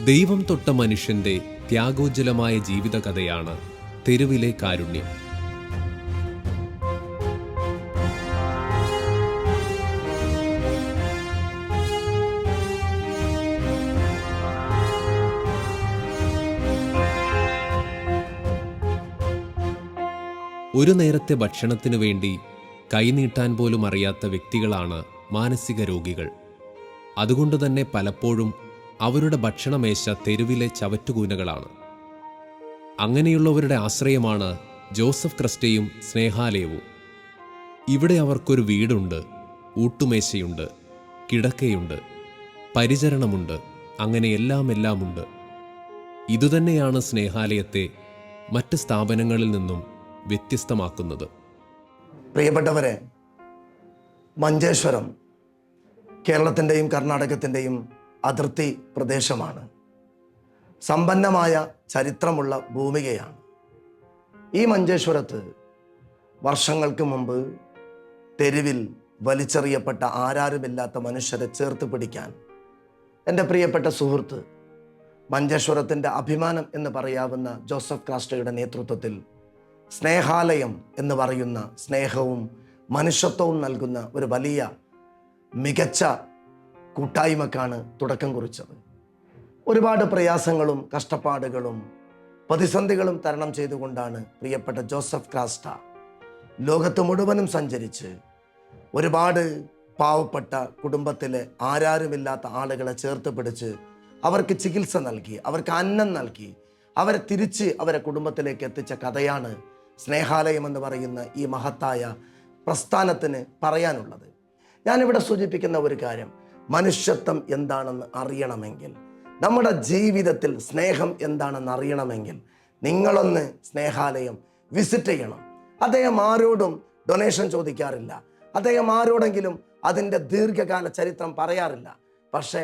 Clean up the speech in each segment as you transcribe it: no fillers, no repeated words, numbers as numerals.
ദൈവം തൊട്ട മനുഷ്യന്റെ ത്യാഗോജ്വലമായ ജീവിതകഥയാണ് തെരുവിലെ കാരുണ്യം. ഒരു നേരത്തെ ഭക്ഷണത്തിനു വേണ്ടി കൈനീട്ടാൻ പോലും അറിയാത്ത വ്യക്തികളാണ് മാനസിക രോഗികൾ. അതുകൊണ്ട് തന്നെ പലപ്പോഴും അവരുടെ ഭക്ഷണമേശ തെരുവിലെ ചവറ്റുകൂനകളാണ്. അങ്ങനെയുള്ളവരുടെ ആശ്രയമാണ് ജോസഫ് ക്രസ്റ്റയും സ്നേഹാലയവും. ഇവിടെ അവർക്കൊരു വീടുണ്ട്, ഊട്ടുമേശയുണ്ട്, കിടക്കയുണ്ട്, പരിചരണമുണ്ട്, അങ്ങനെ എല്ലാമുണ്ട്. ഇതുതന്നെയാണ് സ്നേഹാലയത്തെ മറ്റ് സ്ഥാപനങ്ങളിൽ നിന്നും വ്യത്യസ്തമാക്കുന്നത്. പ്രിയപ്പെട്ടവരെ, മഞ്ചേശ്വരം കേരളത്തിൻ്റെയും കർണാടകത്തിൻ്റെയും അതിർത്തി പ്രദേശമാണ്. സമ്പന്നമായ ചരിത്രമുള്ള ഭൂമികയാണ്. ഈ മഞ്ചേശ്വരത്ത് വർഷങ്ങൾക്ക് മുമ്പ് തെരുവിൽ വലിച്ചെറിയപ്പെട്ട ആരാരുമില്ലാത്ത മനുഷ്യരെ ചേർത്ത് പിടിക്കാൻ എൻ്റെ പ്രിയപ്പെട്ട സുഹൃത്ത്, മഞ്ചേശ്വരത്തിൻ്റെ അഭിമാനം എന്ന് പറയാവുന്ന ജോസഫ് ക്രാസ്റ്റയുടെ നേതൃത്വത്തിൽ സ്നേഹാലയം എന്ന് പറയുന്ന സ്നേഹവും മനുഷ്യത്വവും നൽകുന്ന ഒരു വലിയ മികച്ച കൂട്ടായ്മക്കാണ് തുടക്കം കുറിച്ചത്. ഒരുപാട് പ്രയാസങ്ങളും കഷ്ടപ്പാടുകളും പ്രതിസന്ധികളും തരണം ചെയ്തുകൊണ്ടാണ് പ്രിയപ്പെട്ട ജോസഫ് ക്രാസ്റ്റ ലോകത്ത് മുഴുവനും സഞ്ചരിച്ച് ഒരുപാട് പാവപ്പെട്ട കുടുംബത്തിലെ ആരാരുമില്ലാത്ത ആളുകളെ ചേർത്ത് പിടിച്ച് അവർക്ക് ചികിത്സ നൽകി, അവർക്ക് അന്നം നൽകി, അവരെ തിരിച്ച് അവരെ കുടുംബത്തിലേക്ക് എത്തിച്ച കഥയാണ് സ്നേഹാലയം എന്ന് പറയുന്ന ഈ മഹത്തായ പ്രസ്ഥാനത്തിന് പറയാനുള്ളത്. ഞാനിവിടെ സൂചിപ്പിക്കുന്ന ഒരു കാര്യം, മനുഷ്യത്വം എന്താണെന്ന് അറിയണമെങ്കിൽ, നമ്മുടെ ജീവിതത്തിൽ സ്നേഹം എന്താണെന്ന് അറിയണമെങ്കിൽ നിങ്ങളൊന്ന് സ്നേഹാലയം വിസിറ്റ് ചെയ്യണം. അദ്ദേഹം ആരോടും ഡൊണേഷൻ ചോദിക്കാറില്ല, അദ്ദേഹം ആരോടെങ്കിലും അതിൻ്റെ ദീർഘകാല ചരിത്രം പറയാറില്ല. പക്ഷേ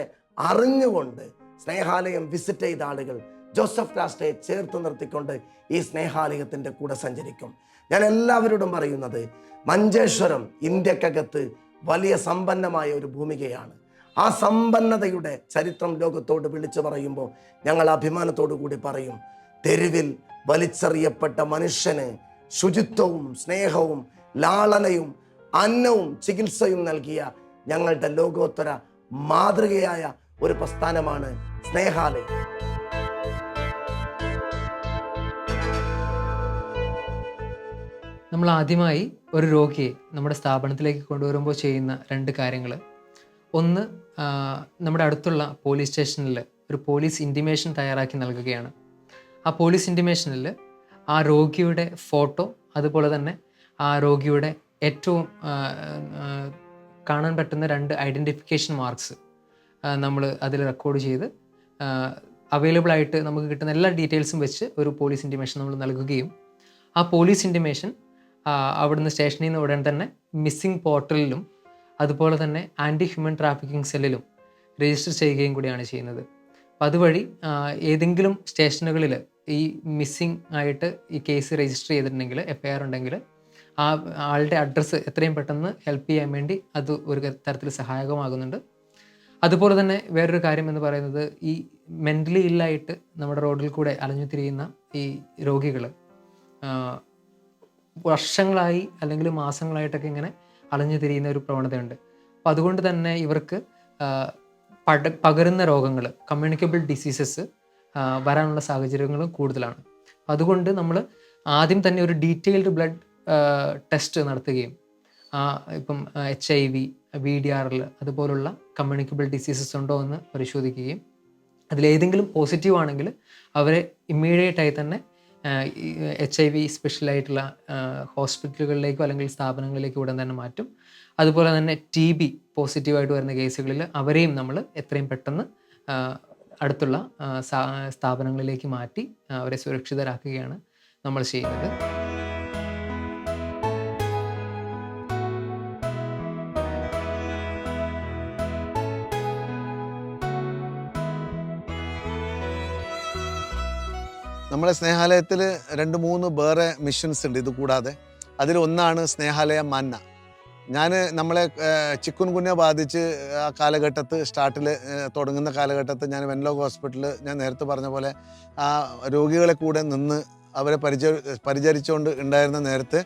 അറിഞ്ഞുകൊണ്ട് സ്നേഹാലയം വിസിറ്റ് ചെയ്ത ആളുകൾ ജോസഫ് ക്രാസ്റ്റയെ ചേർത്ത് നിർത്തിക്കൊണ്ട് ഈ സ്നേഹാലയത്തിൻ്റെ കൂടെ സഞ്ചരിക്കും. ഞാൻ എല്ലാവരോടും പറയുന്നത്, മഞ്ചേശ്വരം ഇന്ത്യക്കകത്ത് വലിയ സമ്പന്നമായ ഒരു ഭൂമികയാണ്. ആ സമ്പന്നതയുടെ ചരിത്രം ലോകത്തോട് വിളിച്ചു പറയുമ്പോൾ ഞങ്ങൾ അഭിമാനത്തോടു കൂടി പറയും, തെരുവിൽ വലിച്ചെറിയപ്പെട്ട മനുഷ്യന് ശുചിത്വവും സ്നേഹവും ലാളനയും അന്നവും ചികിത്സയും നൽകിയ ഞങ്ങളുടെ ലോകോത്തര മാതൃകയായ ഒരു പ്രസ്ഥാനമാണ് സ്നേഹാലയം. നമ്മൾ ആദ്യമായി ഒരു രോഗിയെ നമ്മുടെ സ്ഥാപനത്തിലേക്ക് കൊണ്ടുവരുമ്പോൾ ചെയ്യുന്ന 2 കാര്യങ്ങൾ. ഒന്ന്, നമ്മുടെ അടുത്തുള്ള പോലീസ് സ്റ്റേഷനിൽ ഒരു പോലീസ് ഇൻറ്റിമേഷൻ തയ്യാറാക്കി നൽകുകയാണ്. ആ പോലീസ് ഇൻറ്റിമേഷനിൽ ആ രോഗിയുടെ ഫോട്ടോ, അതുപോലെ തന്നെ ആ രോഗിയുടെ ഏറ്റവും കാണാൻ പറ്റുന്ന 2 ഐഡൻറ്റിഫിക്കേഷൻ മാർക്സ് നമ്മൾ അതിൽ റെക്കോർഡ് ചെയ്ത് അവൈലബിൾ ആയിട്ട് നമുക്ക് കിട്ടുന്ന എല്ലാ ഡീറ്റെയിൽസും വെച്ച് ഒരു പോലീസ് ഇൻറ്റിമേഷൻ നമ്മൾ നൽകുകയും ആ പോലീസ് ഇൻറ്റിമേഷൻ അവിടുന്ന് സ്റ്റേഷനിൽ നിന്ന് ഉടൻ തന്നെ മിസ്സിംഗ് പോർട്ടലിലും അതുപോലെ തന്നെ ആൻറ്റി ഹ്യൂമൻ ട്രാഫിക്കിംഗ് സെല്ലിലും രജിസ്റ്റർ ചെയ്യുകയും കൂടിയാണ് ചെയ്യുന്നത്. അപ്പോൾ അതുവഴി ഏതെങ്കിലും സ്റ്റേഷനുകളിൽ ഈ മിസ്സിംഗ് ആയിട്ട് ഈ കേസ് രജിസ്റ്റർ ചെയ്തിട്ടുണ്ടെങ്കിൽ, FIR ഉണ്ടെങ്കിൽ, ആ ആളുടെ അഡ്രസ്സ് എത്രയും പെട്ടെന്ന് ഹെൽപ്പ് ചെയ്യാൻ വേണ്ടി അത് ഒരു തരത്തിൽ സഹായകമാകുന്നുണ്ട്. അതുപോലെ തന്നെ വേറൊരു കാര്യം എന്ന് പറയുന്നത്, ഈ മെൻ്റലി ഇല്ലായിട്ട് നമ്മുടെ റോഡിൽ കൂടെ അലഞ്ഞു തിരിയുന്ന ഈ രോഗികൾ വർഷങ്ങളായി അല്ലെങ്കിൽ മാസങ്ങളായിട്ടൊക്കെ ഇങ്ങനെ അലഞ്ഞു തിരിയുന്ന ഒരു പ്രവണതയുണ്ട്. അപ്പോൾ അതുകൊണ്ട് തന്നെ ഇവർക്ക് പകരുന്ന രോഗങ്ങൾ, കമ്മ്യൂണിക്കബിൾ ഡിസീസസ് വരാനുള്ള സാഹചര്യങ്ങളും കൂടുതലാണ്. അതുകൊണ്ട് നമ്മൾ ആദ്യം തന്നെ ഒരു ഡീറ്റെയിൽഡ് ബ്ലഡ് ടെസ്റ്റ് നടത്തുകയും ഇപ്പം HIV, VDRL അതുപോലുള്ള കമ്മ്യൂണിക്കബിൾ ഡിസീസസ് ഉണ്ടോ എന്ന് പരിശോധിക്കുകയും അതിലേതെങ്കിലും പോസിറ്റീവ് ആണെങ്കിൽ അവരെ ഇമ്മീഡിയറ്റായി തന്നെ HIV സ്പെഷ്യലായിട്ടുള്ള ഹോസ്പിറ്റലുകളിലേക്കോ അല്ലെങ്കിൽ സ്ഥാപനങ്ങളിലേക്കോ ഉടൻ തന്നെ മാറ്റും. അതുപോലെ തന്നെ TB പോസിറ്റീവായിട്ട് വരുന്ന കേസുകളിൽ അവരെയും നമ്മൾ എത്രയും പെട്ടെന്ന് അടുത്തുള്ള സ്ഥാപനങ്ങളിലേക്ക് മാറ്റി അവരെ സുരക്ഷിതരാക്കുകയാണ് നമ്മൾ ചെയ്യുന്നത്. നമ്മുടെ സ്നേഹാലയത്തിൽ 2-3 വേറെ മിഷൻസ് ഉണ്ട്. ഇത് കൂടാതെ അതിലൊന്നാണ് സ്നേഹാലയ മന്ന. നമ്മളെ ചിക്കുൻ കുഞ്ഞ ബാധിച്ച് ആ കാലഘട്ടത്ത് തുടങ്ങുന്ന കാലഘട്ടത്ത് ഞാൻ വെൻലോക്ക് ഹോസ്പിറ്റലിൽ ഞാൻ നേരത്തെ പറഞ്ഞ പോലെ ആ രോഗികളെ കൂടെ നിന്ന് അവരെ പരിചരിച്ചുകൊണ്ട് ഉണ്ടായിരുന്ന നേരത്ത്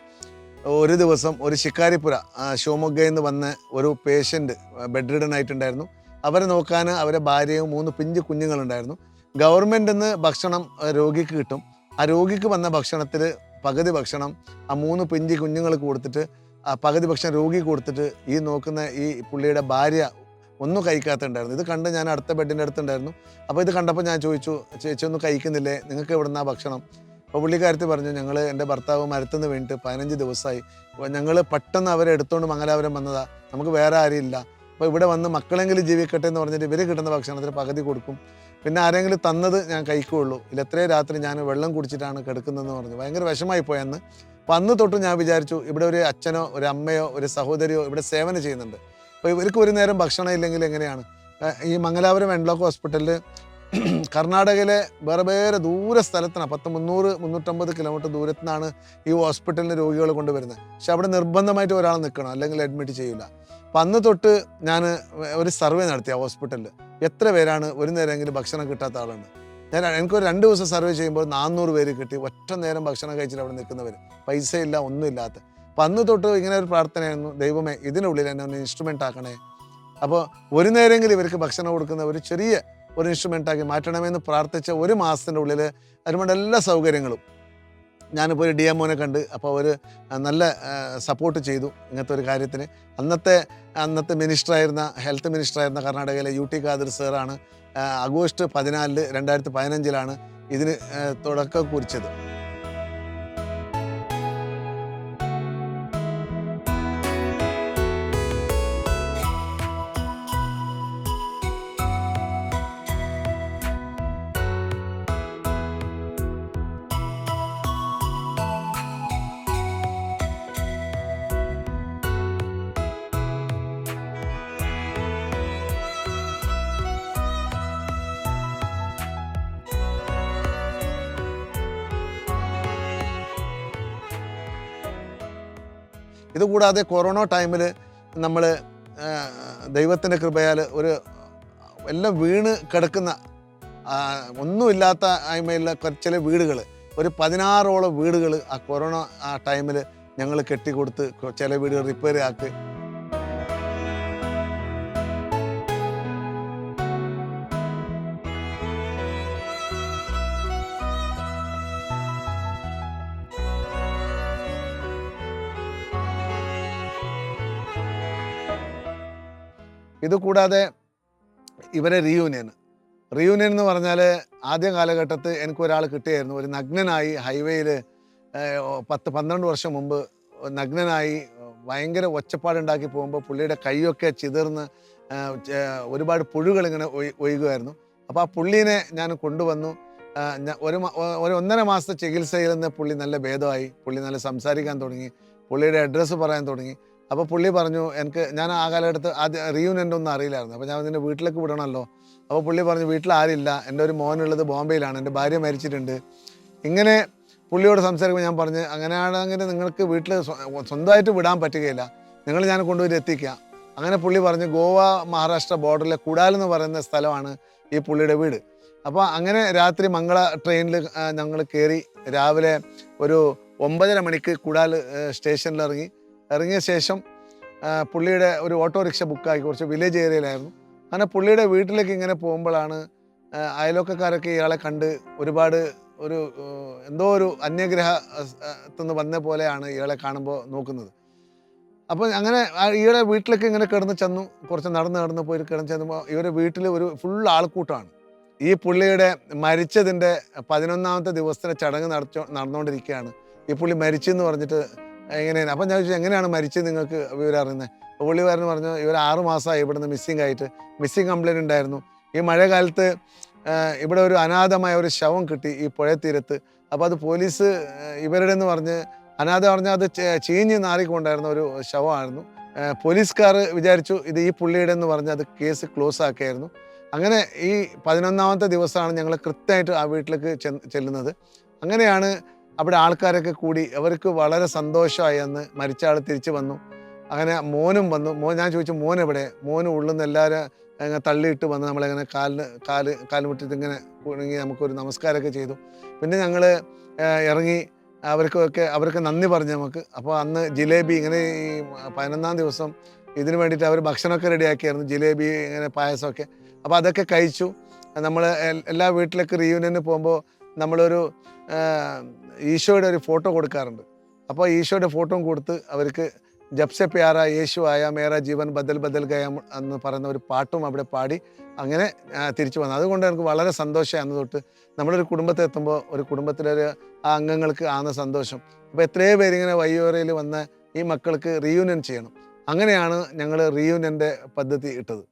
ഒരു ദിവസം ഒരു ശിക്കാരിപ്പുര ഷിവമൊഗ്ഗയിൽ നിന്ന് വന്ന ഒരു പേഷ്യൻ്റ് ബെഡ് റിഡൻ ആയിട്ടുണ്ടായിരുന്നു. അവരെ നോക്കാൻ അവരെ ഭാര്യയും 3 പിഞ്ച് കുഞ്ഞുങ്ങളുണ്ടായിരുന്നു. ഗവൺമെൻറ്റിൽ നിന്ന് ഭക്ഷണം രോഗിക്ക് കിട്ടും. ആ രോഗിക്ക് വന്ന ഭക്ഷണത്തിൽ പകുതി ഭക്ഷണം ആ 3 പിഞ്ച് കുഞ്ഞുങ്ങൾക്ക് കൊടുത്തിട്ട് ആ പകുതി ഭക്ഷണം രോഗിക്ക് കൊടുത്തിട്ട് ഈ നോക്കുന്ന ഈ പുള്ളിയുടെ ഭാര്യ ഒന്നും കഴിക്കാത്തുണ്ടായിരുന്നു. ഇത് കണ്ട് ഞാൻ അടുത്ത ബെഡിൻ്റെ അടുത്തുണ്ടായിരുന്നു. അപ്പോൾ ഇത് കണ്ടപ്പോൾ ഞാൻ ചോദിച്ചു, ചേച്ചി ഒന്നും കഴിക്കുന്നില്ലേ, നിങ്ങൾക്ക് എവിടെ നിന്നാണ് ഭക്ഷണം? അപ്പോൾ പുള്ളിക്കാരത്തി പറഞ്ഞു, ഞങ്ങൾ എൻ്റെ ഭർത്താവ് മരത്തുനിന്ന് വീണിട്ട് 15 ദിവസമായി, ഞങ്ങൾ പെട്ടെന്ന് അവരെ എടുത്തുകൊണ്ട് മംഗലാപുരം വന്നതാ, നമുക്ക് വേറെ ആരുമില്ല, അപ്പോൾ ഇവിടെ വന്ന് മക്കളെങ്കിലും ജീവിക്കട്ടെ എന്ന് പറഞ്ഞിട്ട് ഇവർ കിട്ടുന്ന ഭക്ഷണത്തിന് പകുതി കൊടുക്കും, പിന്നെ ആരെങ്കിലും തന്നത് ഞാൻ കഴിക്കുകയുള്ളൂ, ഇല്ല എത്രയും രാത്രി ഞാൻ വെള്ളം കുടിച്ചിട്ടാണ് കിടക്കുന്നതെന്ന് പറഞ്ഞു. ഭയങ്കര വിഷമായി പോയെന്ന്. അപ്പോൾ അന്ന് തൊട്ട് ഞാൻ വിചാരിച്ചു, ഇവിടെ ഒരു അച്ഛനോ ഒരു അമ്മയോ ഒരു സഹോദരിയോ ഇവിടെ സേവനം ചെയ്യുന്നുണ്ട്, അപ്പോൾ ഇവർക്ക് ഒരു നേരം ഭക്ഷണം ഇല്ലെങ്കിൽ എങ്ങനെയാണ്? ഈ മംഗലാപുരം വെൻലോക്ക് ഹോസ്പിറ്റലിൽ കർണാടകയിലെ വേറെ ദൂര സ്ഥലത്താണ്, 350 കിലോമീറ്റർ ദൂരത്തു നിന്നാണ് ഈ ഹോസ്പിറ്റലിന് രോഗികൾ കൊണ്ടുവരുന്നത്. പക്ഷെ അവിടെ നിർബന്ധമായിട്ട് ഒരാൾ നിൽക്കണം, അല്ലെങ്കിൽ അഡ്മിറ്റ് ചെയ്യില്ല. അപ്പം അന്ന് തൊട്ട് ഞാൻ ഒരു സർവേ നടത്തി ആ ഹോസ്പിറ്റലിൽ, എത്ര പേരാണ് ഒരു നേരമെങ്കിലും ഭക്ഷണം കിട്ടാത്ത ആളുണ്ട്. എനിക്കൊരു 2 ദിവസം സർവേ ചെയ്യുമ്പോൾ 400 പേര് കിട്ടി, ഒറ്റ നേരം ഭക്ഷണം കഴിച്ചിട്ട് അവിടെ നിൽക്കുന്നവർ, പൈസ ഇല്ല, ഒന്നുമില്ലാത്ത. അപ്പം അന്ന് തൊട്ട് ഇങ്ങനെ ഒരു പ്രാർത്ഥനയായിരുന്നു, ദൈവമേ ഇതിനുള്ളിൽ എന്നെ ഒന്ന് ഇൻസ്ട്രുമെൻ്റ് ആക്കണേ, അപ്പോൾ ഒരു നേരമെങ്കിലും ഇവർക്ക് ഭക്ഷണം കൊടുക്കുന്ന ഒരു ചെറിയ ഒരു ഇൻസ്ട്രുമെൻ്റാക്കി മാറ്റണമെന്ന് പ്രാർത്ഥിച്ച 1 മാസത്തിൻ്റെ ഉള്ളിൽ അതിനുവേണ്ട എല്ലാ സൗകര്യങ്ങളും ഞാനിപ്പോൾ ഒരു DMOനെ കണ്ട്, അപ്പോൾ അവർ നല്ല സപ്പോർട്ട് ചെയ്തു ഇങ്ങനത്തെ ഒരു കാര്യത്തിന്. അന്നത്തെ മിനിസ്റ്ററായിരുന്ന ഹെൽത്ത് മിനിസ്റ്ററായിരുന്ന കർണാടകയിലെ UT ഖാദർ സാറാണ് ആഗസ്റ്റ് 14, 2015 ഇതിന് തുടക്കം കുറിച്ചത്. ഇതുകൂടാതെ കൊറോണ ടൈമിൽ നമ്മൾ ദൈവത്തിൻ്റെ കൃപയാൽ എല്ലാം വീണ് കിടക്കുന്ന ഒന്നുമില്ലാത്ത ആയ്മയുള്ള ചില വീടുകൾ, ഒരു 16ഓളം വീടുകൾ ആ കൊറോണ ആ ടൈമിൽ ഞങ്ങൾ കെട്ടിക്കൊടുത്ത് ചില വീടുകൾ റിപ്പയർ ആക്കി. ഇതുകൂടാതെ ഇവരെ റീയൂണിയൻ എന്ന് പറഞ്ഞാൽ ആദ്യ കാലഘട്ടത്തിൽ എനിക്കൊരാൾ കിട്ടിയായിരുന്നു, ഒരു നഗ്നനായി ഹൈവേയിൽ 10-12 വർഷം മുമ്പ് നഗ്നനായി ഭയങ്കര ഒച്ചപ്പാടുണ്ടാക്കി പോകുമ്പോൾ പുള്ളിയുടെ കൈയൊക്കെ ചിതർന്ന് ഒരുപാട് പുഴുകൾ ഇങ്ങനെ ഒഴുകുമായിരുന്നു. അപ്പോൾ ആ പുള്ളീനെ ഞാൻ കൊണ്ടുവന്നു. ഒരു 1.5 മാസത്തെ ചികിത്സയിൽ നിന്ന് പുള്ളി നല്ല ഭേദമായി, പുള്ളി നല്ല സംസാരിക്കാൻ തുടങ്ങി, പുള്ളിയുടെ അഡ്രസ്സ് പറയാൻ തുടങ്ങി. അപ്പോൾ പുള്ളി പറഞ്ഞു, ഞാൻ ആ കാലഘട്ടത്ത് റീയൂണിയൻ്റെ ഒന്നും അറിയില്ലായിരുന്നു. അപ്പോൾ ഞാൻ നിന്നെ വീട്ടിലേക്ക് വിടണമല്ലോ. അപ്പോൾ പുള്ളി പറഞ്ഞു, വീട്ടിൽ ആരില്ല, എൻ്റെ ഒരു മോനുള്ളത് ബോംബെയിലാണ്, എൻ്റെ ഭാര്യ മരിച്ചിട്ടുണ്ട്. ഇങ്ങനെ പുള്ളിയോട് സംസാരിക്കുമ്പോൾ ഞാൻ പറഞ്ഞു, അങ്ങനെയാണെങ്കിൽ നിങ്ങൾക്ക് വീട്ടിൽ സ്വന്തമായിട്ട് വിടാൻ പറ്റുകയില്ല, ഞാൻ കൊണ്ടുപോയി എത്തിക്കാം. അങ്ങനെ പുള്ളി പറഞ്ഞു, ഗോവ മഹാരാഷ്ട്ര ബോർഡറിലെ കുടാൽ എന്ന് പറയുന്ന സ്ഥലമാണ് ഈ പുള്ളിയുടെ വീട്. അപ്പോൾ അങ്ങനെ രാത്രി മംഗള ട്രെയിനിൽ ഞങ്ങൾ കയറി രാവിലെ ഒരു 9:30 മണിക്ക് കുടാൽ സ്റ്റേഷനിൽ ഇറങ്ങിയ ശേഷം പുള്ളിയുടെ ഒരു ഓട്ടോറിക്ഷ ബുക്കാക്കി, കുറച്ച് വില്ലേജ് ഏരിയയിലായിരുന്നു. അങ്ങനെ പുള്ളിയുടെ വീട്ടിലേക്ക് ഇങ്ങനെ പോകുമ്പോഴാണ് അയൽവക്കക്കാരൊക്കെ ഇയാളെ കണ്ട് ഒരുപാട് എന്തോ ഒരു അന്യഗ്രഹത്തുനിന്ന് വന്ന പോലെയാണ് ഇയാളെ കാണുമ്പോൾ നോക്കുന്നത്. അപ്പോൾ അങ്ങനെ ഇയാളെ വീട്ടിലേക്ക് ഇങ്ങനെ കിടന്ന് ചെന്നു, കുറച്ച് നടന്ന് പോയി കിടന്ന് ചെന്നപ്പോൾ ഇവരുടെ വീട്ടിൽ ഒരു ഫുൾ ആൾക്കൂട്ടമാണ്. ഈ പുള്ളിയുടെ മരിച്ചതിൻ്റെ 11ാമത്തെ ദിവസത്തിന് ചടങ്ങ് നടന്നുകൊണ്ടിരിക്കുകയാണ്. ഈ പുള്ളി മരിച്ചെന്ന് പറഞ്ഞിട്ട് എങ്ങനെയാണ്? അപ്പം ഞാൻ ചോദിച്ചു, എങ്ങനെയാണ് മരിച്ചത് നിങ്ങൾക്ക് വിവരം അറിയുന്നത്? പുള്ളിക്കാരന് പറഞ്ഞു, ഇവർ 6 മാസമായി ഇവിടുന്ന് മിസ്സിങ് കംപ്ലൈൻറ്റ് ഉണ്ടായിരുന്നു. ഈ മഴക്കാലത്ത് ഇവിടെ ഒരു അനാഥമായ ഒരു ശവം കിട്ടി ഈ പുഴത്തീരത്ത്. അപ്പോൾ അത് പോലീസ് ഇവരുടെ എന്ന് പറഞ്ഞ്, അനാഥ പറഞ്ഞാൽ അത് ചീഞ്ഞ് നാറിക്കൊണ്ടായിരുന്ന ഒരു ശവമായിരുന്നു. പോലീസുകാർ വിചാരിച്ചു ഇത് ഈ പുള്ളിയുടെ എന്ന് പറഞ്ഞ് അത് കേസ് ക്ലോസ് ആക്കിയായിരുന്നു. അങ്ങനെ ഈ 11ാമത്തെ ദിവസമാണ് ഞങ്ങൾ കൃത്യമായിട്ട് ആ വീട്ടിലേക്ക് ചെല്ലുന്നത്. അങ്ങനെയാണ് അവിടെ ആൾക്കാരൊക്കെ കൂടി, അവർക്ക് വളരെ സന്തോഷമായി. അന്ന് മരിച്ച ആൾ തിരിച്ചു വന്നു. അങ്ങനെ മോനും വന്നു. ഞാൻ ചോദിച്ചു മോൻ എവിടെ? മോന് ഉള്ളിൽ നിന്ന് എല്ലാവരും അങ്ങനെ തള്ളിയിട്ട് വന്ന് നമ്മളങ്ങനെ കാലുമുറ്റത്ത് ഇങ്ങനെ കുണുങ്ങി നമുക്കൊരു നമസ്കാരമൊക്കെ ചെയ്തു. പിന്നെ ഞങ്ങൾ ഇറങ്ങി അവർക്ക് നന്ദി പറഞ്ഞു നമുക്ക്. അപ്പോൾ അന്ന് ജിലേബി ഇങ്ങനെ ഈ 11-ാം ദിവസം ഇതിന് വേണ്ടിയിട്ട് അവർ ഭക്ഷണമൊക്കെ റെഡിയാക്കിയായിരുന്നു, ജിലേബി ഇങ്ങനെ പായസമൊക്കെ. അപ്പോൾ അതൊക്കെ കഴിച്ചു. നമ്മൾ എല്ലാ വീട്ടിലേക്ക് റീയൂണിയന് പോകുമ്പോൾ നമ്മളൊരു ഈശോയുടെ ഒരു ഫോട്ടോ കൊടുക്കാറുണ്ട്. അപ്പോൾ ഈശോയുടെ ഫോട്ടോയും കൊടുത്ത് അവർക്ക് ജബ്സെ പ്യാര യേശു ആയ മേര ജീവൻ ബദൽ ബദൽ ഗയ എന്ന് പറയുന്ന ഒരു പാട്ടും അവിടെ പാടി അങ്ങനെ തിരിച്ചു വന്നു. അതുകൊണ്ട് എനിക്ക് വളരെ സന്തോഷമായി. അന്ന് തൊട്ട് നമ്മളൊരു കുടുംബത്തിൽ എത്തുമ്പോൾ ഒരു കുടുംബത്തിലൊരു ആ അംഗങ്ങൾക്ക് ആകുന്ന സന്തോഷം. അപ്പോൾ എത്രയോ പേരിങ്ങനെ വയ്യോരയിൽ വന്ന് ഈ മക്കൾക്ക് റീയൂണിയൻ ചെയ്യണം. അങ്ങനെയാണ് ഞങ്ങൾ റീയൂണിയൻ്റെ പദ്ധതി ഇട്ടത്.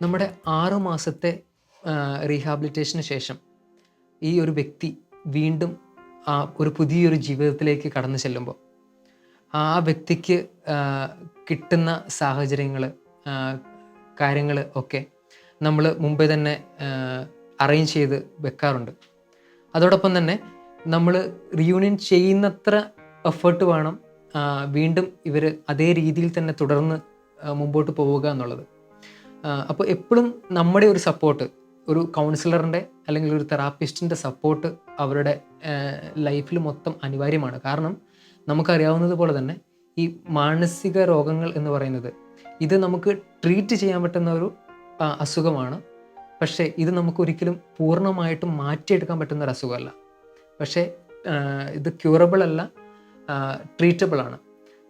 നമ്മുടെ 6 മാസത്തെ റീഹാബിലിറ്റേഷന് ശേഷം ഈ ഒരു വ്യക്തി വീണ്ടും ഒരു പുതിയൊരു ജീവിതത്തിലേക്ക് കടന്നു ചെല്ലുമ്പോൾ ആ വ്യക്തിക്ക് കിട്ടുന്ന സാഹചര്യങ്ങൾ, കാര്യങ്ങൾ ഒക്കെ നമ്മൾ മുമ്പേ തന്നെ അറേഞ്ച് ചെയ്ത് വെക്കാറുണ്ട്. അതോടൊപ്പം തന്നെ നമ്മൾ റീയൂണിയൻ ചെയ്യുന്നത്ര എഫേർട്ട് വേണം വീണ്ടും ഇവർ അതേ രീതിയിൽ തന്നെ തുടർന്ന് മുമ്പോട്ട് പോവുക എന്നുള്ളത്. അപ്പോൾ എപ്പോഴും നമ്മുടെ ഒരു സപ്പോർട്ട്, ഒരു കൗൺസിലറിൻ്റെ അല്ലെങ്കിൽ ഒരു തെറാപ്പിസ്റ്റിൻ്റെ സപ്പോർട്ട് അവരുടെ ലൈഫിൽ മൊത്തം അനിവാര്യമാണ്. കാരണം നമുക്കറിയാവുന്നത് പോലെ തന്നെ ഈ മാനസിക രോഗങ്ങൾ എന്ന് പറയുന്നത് ഇത് നമുക്ക് ട്രീറ്റ് ചെയ്യാൻ പറ്റുന്ന ഒരു അസുഖമാണ്. പക്ഷേ ഇത് നമുക്കൊരിക്കലും പൂർണ്ണമായിട്ടും മാറ്റിയെടുക്കാൻ പറ്റുന്ന ഒരു അസുഖമല്ല. പക്ഷേ ഇത് ക്യൂറബിൾ അല്ല, ട്രീറ്റബിൾ ആണ്.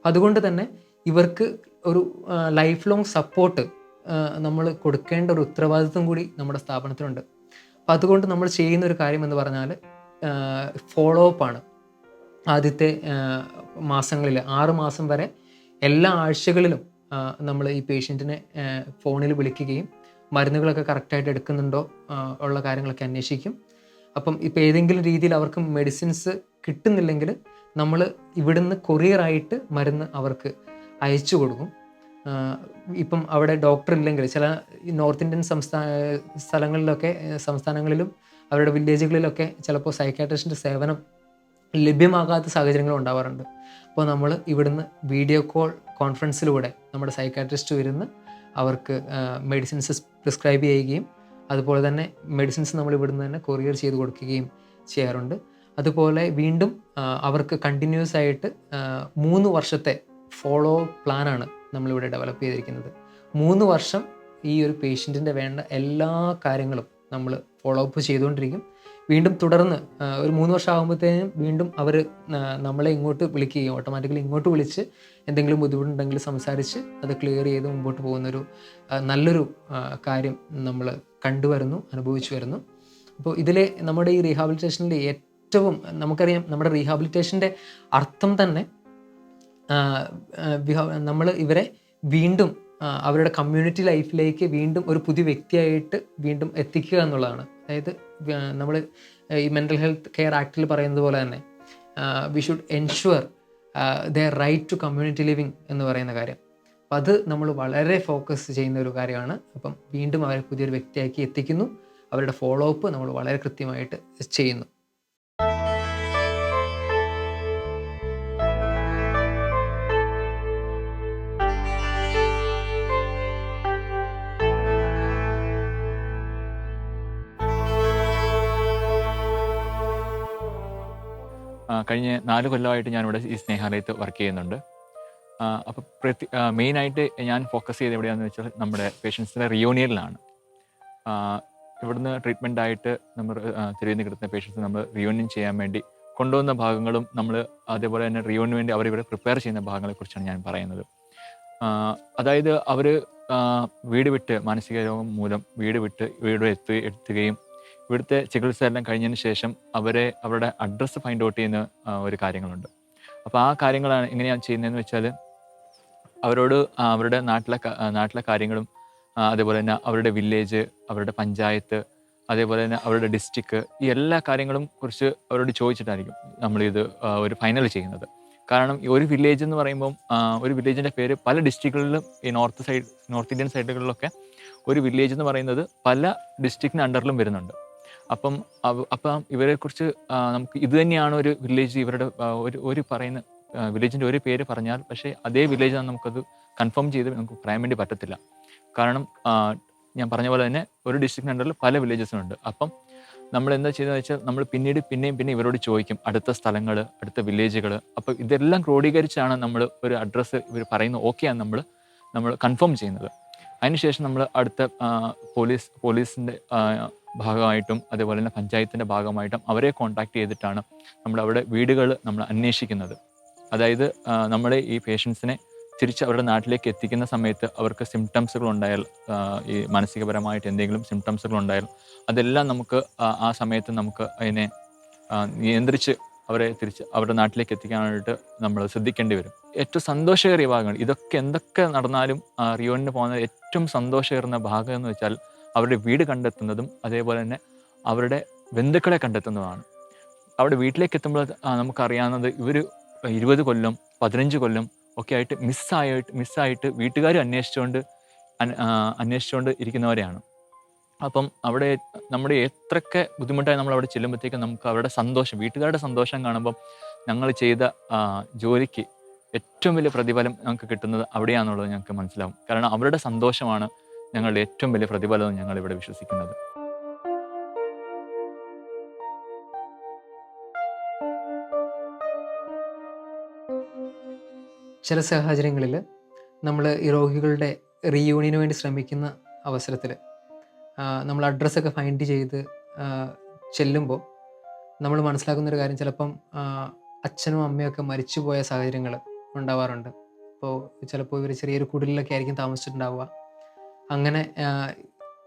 അതുകൊണ്ട് തന്നെ ഇവർക്ക് ഒരു ലൈഫ് ലോങ് സപ്പോർട്ട് നമ്മൾ കൊടുക്കേണ്ട ഒരു ഉത്തരവാദിത്വം കൂടി നമ്മുടെ സ്ഥാപനത്തിനുണ്ട്. അപ്പം അതുകൊണ്ട് നമ്മൾ ചെയ്യുന്ന ഒരു കാര്യം എന്ന് പറഞ്ഞാൽ ഫോളോ അപ്പ് ആണ്. ആദ്യത്തെ മാസങ്ങളിൽ 6 മാസം വരെ എല്ലാ ആഴ്ചകളിലും നമ്മൾ ഈ പേഷ്യൻറ്റിനെ ഫോണിൽ വിളിക്കുകയും മരുന്നുകളൊക്കെ കറക്റ്റായിട്ട് എടുക്കുന്നുണ്ടോ ഉള്ള കാര്യങ്ങളൊക്കെ അന്വേഷിക്കും. അപ്പം ഇപ്പോൾ ഏതെങ്കിലും രീതിയിൽ അവർക്ക് മെഡിസിൻസ് കിട്ടുന്നില്ലെങ്കിൽ നമ്മൾ ഇവിടുന്ന് കൊറിയറായിട്ട് മരുന്ന് അവർക്ക് അയച്ചു കൊടുക്കും. ഇപ്പം അവിടെ ഡോക്ടർ ഇല്ലെങ്കിൽ ചില നോർത്ത് ഇന്ത്യൻ സംസ്ഥാനങ്ങളിലും അവരുടെ വില്ലേജുകളിലൊക്കെ ചിലപ്പോൾ സൈക്കാട്രിസ്റ്റിൻ്റെ സേവനം ലഭ്യമാകാത്ത സാഹചര്യങ്ങൾ ഉണ്ടാവാറുണ്ട്. അപ്പോൾ നമ്മൾ ഇവിടുന്ന് വീഡിയോ കോൺഫറൻസിലൂടെ നമ്മുടെ സൈക്കാട്രിസ്റ്റ് വരുന്ന അവർക്ക് മെഡിസിൻസ് പ്രിസ്ക്രൈബ് ചെയ്യുകയും അതുപോലെ തന്നെ മെഡിസിൻസ് നമ്മൾ ഇവിടുന്ന് തന്നെ കൊറിയർ ചെയ്ത് കൊടുക്കുകയും ചെയ്യാറുണ്ട്. അതുപോലെ വീണ്ടും അവർക്ക് കണ്ടിന്യൂസ് ആയിട്ട് 3 വർഷത്തെ ഫോളോ പ്ലാനാണ് നമ്മളിവിടെ ഡെവലപ്പ് ചെയ്തിരിക്കുന്നത്. 3 വർഷം ഈ ഒരു പേഷ്യൻറ്റിൻ്റെ വേണ്ട എല്ലാ കാര്യങ്ങളും നമ്മൾ ഫോളോ അപ്പ് ചെയ്തുകൊണ്ടിരിക്കും. വീണ്ടും തുടർന്ന് ഒരു 3 വർഷം ആകുമ്പോഴത്തേനും വീണ്ടും അവർ നമ്മളെ ഇങ്ങോട്ട് വിളിക്കുകയും ഓട്ടോമാറ്റിക്കലി ഇങ്ങോട്ട് വിളിച്ച് എന്തെങ്കിലും ബുദ്ധിമുട്ടുണ്ടെങ്കിൽ സംസാരിച്ച് അത് ക്ലിയർ ചെയ്ത് മുമ്പോട്ട് പോകുന്നൊരു നല്ലൊരു കാര്യം നമ്മൾ കണ്ടുവരുന്നു, അനുഭവിച്ചു വരുന്നു. അപ്പോൾ ഇതിലെ നമ്മുടെ ഈ റീഹാബിലിറ്റേഷനിലെ ഏറ്റവും നമുക്കറിയാം, നമ്മുടെ റീഹാബിലിറ്റേഷൻ്റെ അർത്ഥം തന്നെ നമ്മൾ ഇവരെ വീണ്ടും അവരുടെ കമ്മ്യൂണിറ്റി ലൈഫിലേക്ക് വീണ്ടും ഒരു പുതിയ വ്യക്തിയായിട്ട് വീണ്ടും എത്തിക്കുക എന്നുള്ളതാണ്. അതായത് നമ്മൾ ഈ മെൻ്റൽ ഹെൽത്ത് കെയർ ആക്ടിൽ പറയുന്നത് പോലെ തന്നെ we should ensure their right to community living എന്ന് പറയുന്ന കാര്യം. അപ്പം അത് നമ്മൾ വളരെ ഫോക്കസ് ചെയ്യുന്ന ഒരു കാര്യമാണ്. അപ്പം വീണ്ടും അവരെ പുതിയൊരു വ്യക്തിയാക്കി എത്തിക്കുന്നു. അവരുടെ ഫോളോ അപ്പ് നമ്മൾ വളരെ കൃത്യമായിട്ട് ചെയ്യുന്നു. കഴിഞ്ഞ 4 കൊല്ലമായിട്ട് ഞാനിവിടെ ഈ സ്നേഹാലയത്ത് വർക്ക് ചെയ്യുന്നുണ്ട്. അപ്പോൾ മെയിനായിട്ട് ഞാൻ ഫോക്കസ് ചെയ്ത് എവിടെയാണെന്ന് വെച്ചാൽ നമ്മുടെ പേഷ്യൻസിൻ്റെ റിയൂണിയനിലാണ്. ഇവിടുന്ന് ട്രീറ്റ്മെൻ്റ് ആയിട്ട് നമ്മൾ തിരുവനന്തപുരത്ത് കിടക്കുന്ന പേഷ്യൻസ് നമ്മൾ റിയൂണിയൻ ചെയ്യാൻ വേണ്ടി കൊണ്ടുവന്ന ഭാഗങ്ങളും നമ്മൾ അതേപോലെ തന്നെ റിയൂണിയന് വേണ്ടി അവരിവിടെ പ്രിപ്പയർ ചെയ്യുന്ന ഭാഗങ്ങളെക്കുറിച്ചാണ് ഞാൻ പറയുന്നത്. അതായത് അവർ വീട് വിട്ട് മാനസിക രോഗം മൂലം വീട് വിട്ട് എത്തുകയും ഇവിടുത്തെ ചികിത്സ എല്ലാം കഴിഞ്ഞതിന് ശേഷം അവരുടെ അഡ്രസ്സ് ഫൈൻഡ് ഔട്ട് ചെയ്യുന്ന ഒരു കാര്യങ്ങളുണ്ട്. അപ്പോൾ ആ കാര്യങ്ങളാണ് എങ്ങനെയാണ് ചെയ്യുന്നതെന്ന് വെച്ചാൽ അവരോട് അവരുടെ നാട്ടിലെ കാര്യങ്ങളും അതേപോലെ തന്നെ അവരുടെ വില്ലേജ്, അവരുടെ പഞ്ചായത്ത്, അതേപോലെ തന്നെ അവരുടെ ഡിസ്ട്രിക്ട്, ഈ എല്ലാ കാര്യങ്ങളും കുറിച്ച് അവരോട് ചോദിച്ചിട്ടായിരിക്കും നമ്മളിത് ഒരു ഫൈനൽ ചെയ്യുന്നത്. കാരണം ഈ ഒരു വില്ലേജ് എന്ന് പറയുമ്പം ഒരു വില്ലേജിൻ്റെ പേര് പല ഡിസ്ട്രിക്റ്റുകളിലും ഈ നോർത്ത് ഇന്ത്യൻ സൈഡുകളിലൊക്കെ ഒരു വില്ലേജ് എന്ന് പറയുന്നത് പല ഡിസ്ട്രിക്റ്റിന് അണ്ടറിലും വരുന്നുണ്ട്. അപ്പം ഇവരെക്കുറിച്ച് നമുക്ക് ഇത് തന്നെയാണ് ഒരു വില്ലേജ്, ഇവരുടെ ഒരു പറയുന്ന വില്ലേജിൻ്റെ ഒരു പേര് പറഞ്ഞാൽ പക്ഷേ അതേ വില്ലേജാണ് നമുക്കത് കൺഫേം ചെയ്ത് നമുക്ക് പറയാൻ വേണ്ടി പറ്റത്തില്ല. കാരണം ഞാൻ പറഞ്ഞ പോലെ തന്നെ ഒരു ഡിസ്ട്രിക്റ്റിന് അണ്ടറിൽ പല വില്ലേജസുണ്ട്. അപ്പം നമ്മൾ എന്താ ചെയ്തതെന്ന് വെച്ചാൽ നമ്മൾ പിന്നെയും ഇവരോട് ചോദിക്കും അടുത്ത സ്ഥലങ്ങൾ, അടുത്ത വില്ലേജുകൾ. അപ്പോൾ ഇതെല്ലാം ക്രോഡീകരിച്ചാണ് നമ്മൾ ഒരു അഡ്രസ്സ് ഇവർ പറയുന്നത് ഓക്കെയാണ് നമ്മൾ കൺഫേം ചെയ്യുന്നത്. അതിനുശേഷം നമ്മൾ അടുത്ത പോലീസിൻ്റെ ഭാഗമായിട്ടും അതേപോലെ തന്നെ പഞ്ചായത്തിൻ്റെ ഭാഗമായിട്ടും അവരെ കോൺടാക്ട് ചെയ്തിട്ടാണ് നമ്മൾ അവിടെ വീടുകൾ നമ്മൾ അന്വേഷിക്കുന്നത്. അതായത് നമ്മുടെ ഈ പേഷ്യൻസിനെ തിരിച്ച് അവരുടെ നാട്ടിലേക്ക് എത്തിക്കുന്ന സമയത്ത് അവർക്ക് സിംറ്റംസുകൾ ഉണ്ടായാൽ, ഈ മാനസികപരമായിട്ട് എന്തെങ്കിലും സിംറ്റംസുകൾ ഉണ്ടായാൽ അതെല്ലാം നമുക്ക് ആ സമയത്ത് നമുക്ക് അതിനെ നിയന്ത്രിച്ച് അവരെ തിരിച്ച് അവരുടെ നാട്ടിലേക്ക് എത്തിക്കാനായിട്ട് നമ്മൾ ശ്രദ്ധിക്കേണ്ടി വരും. ഏറ്റവും സന്തോഷകരമായ ഭാഗങ്ങൾ ഇതൊക്കെ എന്തൊക്കെ നടന്നാലും റിയൂണിയന് പോകുന്ന ഏറ്റവും സന്തോഷകരമായ ഭാഗം എന്ന് വെച്ചാൽ അവരുടെ വീട് കണ്ടെത്തുന്നതും അതേപോലെ തന്നെ അവരുടെ ബന്ധുക്കളെ കണ്ടെത്തുന്നതാണ്. അവിടെ വീട്ടിലേക്ക് എത്തുമ്പോൾ നമുക്കറിയാവുന്നത് ഇവർ 20 കൊല്ലം 15 കൊല്ലം ഒക്കെ ആയിട്ട് മിസ്സായിട്ട് വീട്ടുകാർ അന്വേഷിച്ചുകൊണ്ട് ഇരിക്കുന്നവരെയാണ്. അപ്പം അവിടെ നമ്മുടെ എത്രയൊക്കെ ബുദ്ധിമുട്ടായി നമ്മൾ അവിടെ ചെല്ലുമ്പോഴത്തേക്കും നമുക്ക് അവരുടെ സന്തോഷം, വീട്ടുകാരുടെ സന്തോഷം കാണുമ്പം ഞങ്ങൾ ചെയ്ത ജോലിക്ക് ഏറ്റവും വലിയ പ്രതിഫലം ഞങ്ങൾക്ക് കിട്ടുന്നത് അവിടെയാണെന്നുള്ളത് ഞങ്ങൾക്ക് മനസ്സിലാവും. കാരണം അവരുടെ സന്തോഷമാണ് ഞങ്ങളുടെ ഏറ്റവും വലിയ പ്രതിഫലം എന്ന് ഞങ്ങൾ ഇവിടെ വിശ്വസിക്കുന്നത്. ചില സാഹചര്യങ്ങളിൽ നമ്മൾ ഈ രോഗികളുടെ റീയൂണിയന് വേണ്ടി ശ്രമിക്കുന്ന അവസരത്തിൽ നമ്മൾ അഡ്രസ്സൊക്കെ ഫൈൻഡ് ചെയ്ത് ചെല്ലുമ്പോൾ നമ്മൾ മനസ്സിലാക്കുന്നൊരു കാര്യം, ചിലപ്പം അച്ഛനും അമ്മയൊക്കെ മരിച്ചുപോയ സാഹചര്യങ്ങൾ ഉണ്ടാവാറുണ്ട്. അപ്പോൾ ചിലപ്പോൾ ഇവർ ചെറിയൊരു കുടിലൊക്കെ ആയിരിക്കും താമസിച്ചിട്ടുണ്ടാവുക. അങ്ങനെ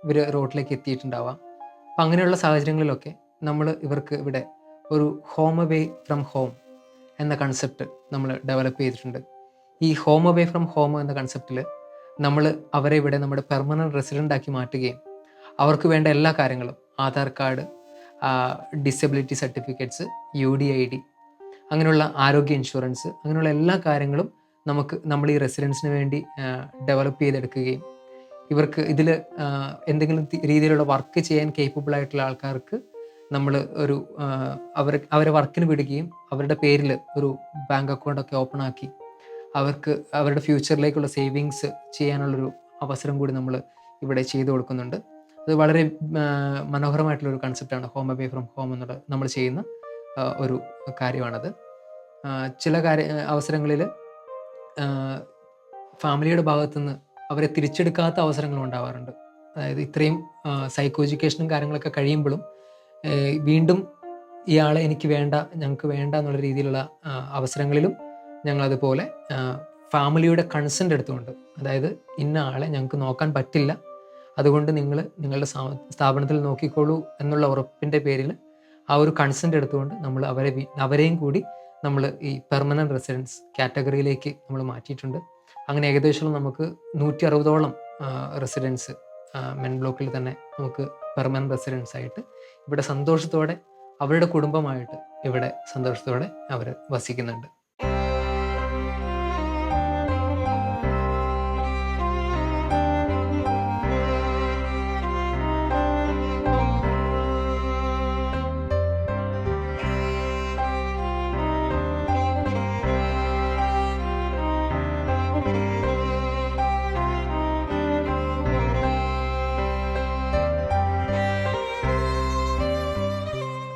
ഇവർ റോഡിലേക്ക് എത്തിയിട്ടുണ്ടാവാം. അപ്പം അങ്ങനെയുള്ള സാഹചര്യങ്ങളിലൊക്കെ നമ്മൾ ഇവർക്ക് ഇവിടെ ഒരു ഹോം അവേ ഫ്രം ഹോം എന്ന കൺസെപ്റ്റ് നമ്മൾ ഡെവലപ്പ് ചെയ്തിട്ടുണ്ട്. ഈ ഹോം അവേ ഫ്രം ഹോം എന്ന കൺസെപ്റ്റിൽ നമ്മൾ അവരെ ഇവിടെ നമ്മുടെ പെർമനൻറ്റ് റെസിഡൻ്റ് ആക്കി മാറ്റുകയും അവർക്ക് വേണ്ട എല്ലാ കാര്യങ്ങളും, Aadhaar card, disability certificates, UDID, അങ്ങനെയുള്ള ആരോഗ്യ ഇൻഷുറൻസ്, അങ്ങനെയുള്ള എല്ലാ കാര്യങ്ങളും നമ്മൾ ഈ റെസിഡൻസിന് വേണ്ടി ഡെവലപ്പ് ചെയ്തെടുക്കുകയും ഇവർക്ക് ഇതിൽ എന്തെങ്കിലും രീതിയിലുള്ള വർക്ക് ചെയ്യാൻ കേപ്പബിൾ ആയിട്ടുള്ള ആൾക്കാർക്ക് നമ്മൾ ഒരു അവരെ വർക്കിന് വിടുകയും അവരുടെ പേരിൽ ഒരു ബാങ്ക് അക്കൗണ്ടൊക്കെ ഓപ്പൺ ആക്കി അവർക്ക് അവരുടെ ഫ്യൂച്ചറിലേക്കുള്ള സേവിങ്സ് ചെയ്യാനുള്ളൊരു അവസരം കൂടി നമ്മൾ ഇവിടെ ചെയ്തു കൊടുക്കുന്നുണ്ട്. അത് വളരെ മനോഹരമായിട്ടുള്ളൊരു കൺസെപ്റ്റാണ് ഹോം അവേ ഫ്രം ഹോം എന്നുള്ളത് നമ്മൾ ചെയ്യുന്ന ഒരു കാര്യമാണത്. ചില അവസരങ്ങളിൽ ഫാമിലിയുടെ ഭാഗത്തുനിന്ന് അവരെ തിരിച്ചെടുക്കാത്ത അവസരങ്ങളും ഉണ്ടാവാറുണ്ട്. അതായത് ഇത്രയും സൈക്കോ എഡ്യൂക്കേഷനും കാര്യങ്ങളൊക്കെ കഴിയുമ്പോഴും വീണ്ടും ഇയാളെ ഞങ്ങൾക്ക് വേണ്ട എന്നുള്ള രീതിയിലുള്ള അവസരങ്ങളിലും ഞങ്ങളതുപോലെ ഫാമിലിയുടെ കൺസെൻ്റ് എടുത്തുകൊണ്ട്, അതായത് ഇന്ന ആളെ ഞങ്ങൾക്ക് നോക്കാൻ പറ്റില്ല, അതുകൊണ്ട് നിങ്ങൾ നിങ്ങളുടെ സ്ഥാപനത്തിൽ നോക്കിക്കോളൂ എന്നുള്ള ഉറപ്പിൻ്റെ പേരിൽ ആ ഒരു കൺസെൻ്റ് എടുത്തുകൊണ്ട് നമ്മൾ അവരെയും കൂടി നമ്മൾ ഈ പെർമനൻറ്റ് റെസിഡൻസ് കാറ്റഗറിയിലേക്ക് നമ്മൾ മാറ്റിയിട്ടുണ്ട്. അങ്ങനെ ഏകദേശം നമുക്ക് 160ഓളം റെസിഡൻസ് മെൻ ബ്ലോക്കിൽ തന്നെ നമുക്ക് പെർമനൻറ്റ് റെസിഡൻസ് ആയിട്ട് ഇവിടെ സന്തോഷത്തോടെ അവരുടെ കുടുംബമായിട്ട് ഇവിടെ സന്തോഷത്തോടെ അവർ വസിക്കുന്നുണ്ട്.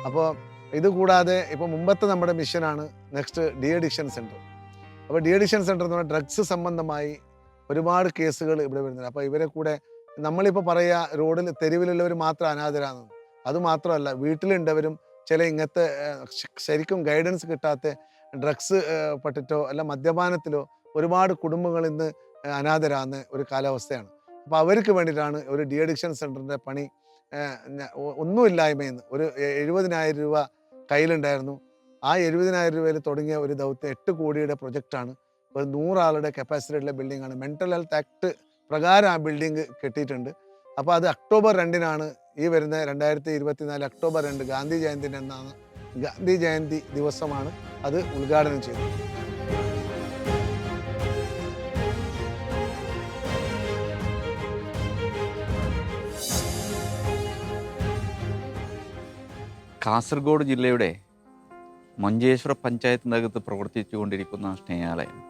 അപ്പോൾ ഇതുകൂടാതെ ഇപ്പോൾ മുമ്പത്തെ നമ്മുടെ മിഷനാണ് നെക്സ്റ്റ് ഡി അഡിക്ഷൻ സെൻറ്റർ. അപ്പോൾ ഡി അഡിക്ഷൻ സെൻറ്റർ എന്ന് പറഞ്ഞാൽ ഡ്രഗ്സ് സംബന്ധമായി ഒരുപാട് കേസുകൾ ഇവിടെ വരുന്നുണ്ട്. അപ്പോൾ ഇവരെ കൂടെ നമ്മളിപ്പോൾ പറയുക റോഡിൽ തെരുവിലുള്ളവർ മാത്രം അനാഥരാണെന്ന്. അതുമാത്രമല്ല, വീട്ടിലുണ്ടവരും ചില ഇങ്ങനത്തെ ശരിക്കും ഗൈഡൻസ് കിട്ടാത്ത ഡ്രഗ്സ് പട്ടിട്ടോ അല്ല മദ്യപാനത്തിലോ ഒരുപാട് കുടുംബങ്ങൾ ഇന്ന് അനാഥരാകുന്ന ഒരു കാലാവസ്ഥയാണ്. അപ്പോൾ അവർക്ക് വേണ്ടിയിട്ടാണ് ഒരു ഡി അഡിക്ഷൻ സെൻറ്ററിൻ്റെ പണി. ഒന്നുമില്ലായ്മയിൽ നിന്ന് ഒരു 70,000 രൂപ കയ്യിലുണ്ടായിരുന്നു. ആ 70,000 രൂപയിൽ തുടങ്ങിയ ഒരു ദൗത്യം 8 കോടിയുടെ പ്രൊജക്റ്റാണ്. ഒരു 100 ആളുടെ കപ്പാസിറ്റിയുള്ള ബിൽഡിംഗാണ്. മെൻ്റൽ ഹെൽത്ത് ആക്ട് പ്രകാരം ആ ബിൽഡിംഗ് കെട്ടിയിട്ടുണ്ട്. അപ്പോൾ അത് ഒക്ടോബർ 2-നാണ് ഈ വരുന്ന 2024 ഒക്ടോബർ 2 ഗാന്ധി ജയന്തി ദിവസമാണ് അത് ഉദ്ഘാടനം ചെയ്തത്. കാസർഗോഡ് ജില്ലയുടെ മഞ്ചേശ്വര പഞ്ചായത്തിനകത്ത് പ്രവർത്തിച്ചുകൊണ്ടിരിക്കുന്ന സ്നേഹാലയം,